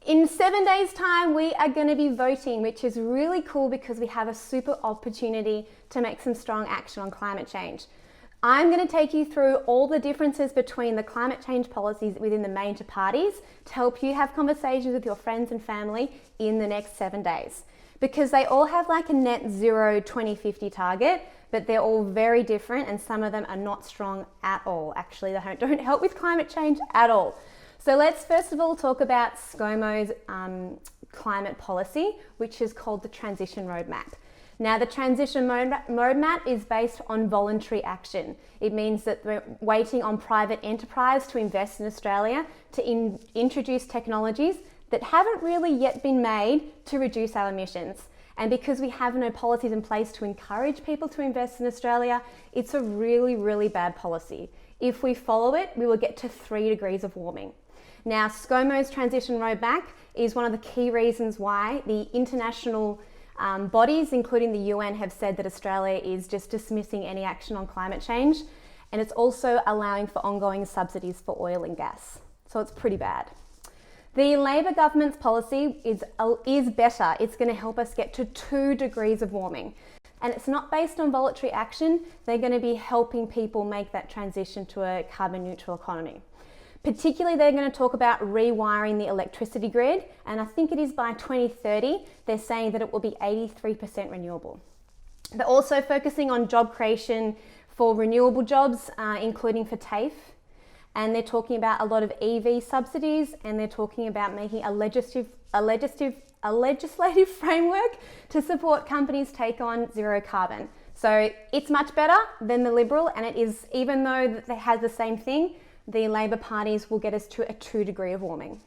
In 7 days' time, we are going to be voting, which is really cool because we have a super opportunity to make some strong action on climate change. I'm going to take you through all the differences between the climate change policies within the major parties to help you have conversations with your friends and family in the next 7 days. Because they all have like a net zero 2050 target, but they're all very different and some of them are not strong at all. Actually, they don't help with climate change at all. So let's first of all talk about Scomo's climate policy, which is called the Transition Roadmap. Now, the Transition Roadmap is based on voluntary action. It means that we're waiting on private enterprise to invest in Australia to introduce technologies that haven't really yet been made to reduce our emissions. And because we have no policies in place to encourage people to invest in Australia, it's a really, really bad policy. If we follow it, we will get to 3 degrees of warming. Now, Scomo's Transition Roadmap is one of the key reasons why the international bodies, including the UN, have said that Australia is just dismissing any action on climate change, and it's also allowing for ongoing subsidies for oil and gas. So it's pretty bad. The Labor government's policy is better. It's going to help us get to 2 degrees of warming. And it's not based on voluntary action. They're going to be helping people make that transition to a carbon neutral economy. Particularly, they're going to talk about rewiring the electricity grid, and I think it is by 2030, they're saying that it will be 83% renewable. They're also focusing on job creation for renewable jobs, including for TAFE, and they're talking about a lot of EV subsidies, and they're talking about making a legislative framework to support companies take on zero carbon. So it's much better than the Liberal, and it is, even though they have the same thing, the Labor parties will get us to a 2 degree of warming.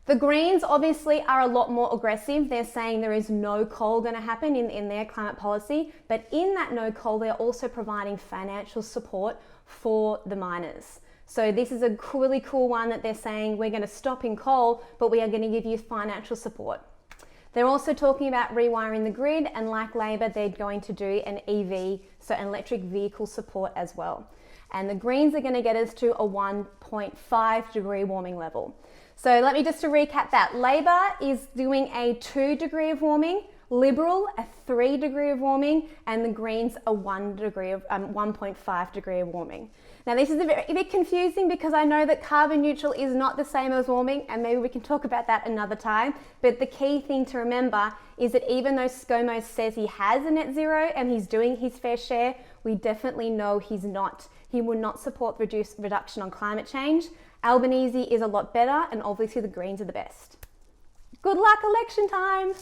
The Greens obviously are a lot more aggressive. They're saying there is no coal going to happen in their climate policy, but in that no coal, they're also providing financial support for the miners. So this is a really cool one that they're saying we're going to stop in coal, but we are going to give you financial support. They're also talking about rewiring the grid, and like Labor, they're going to do an EV, so an electric vehicle support as well. And the Greens are going to get us to a 1.5 degree warming level. So let me just to recap that. Labor is doing a 2 degree of warming, Liberal a 3 degree of warming, and the Greens a 1.5 degree of warming. Now this is a bit confusing because I know that carbon neutral is not the same as warming, and maybe we can talk about that another time. But the key thing to remember is that even though Scomo says he has a net zero and he's doing his fair share, we definitely know he's not. He will not support reduction on climate change. Albanese is a lot better, and obviously the Greens are the best. Good luck election time!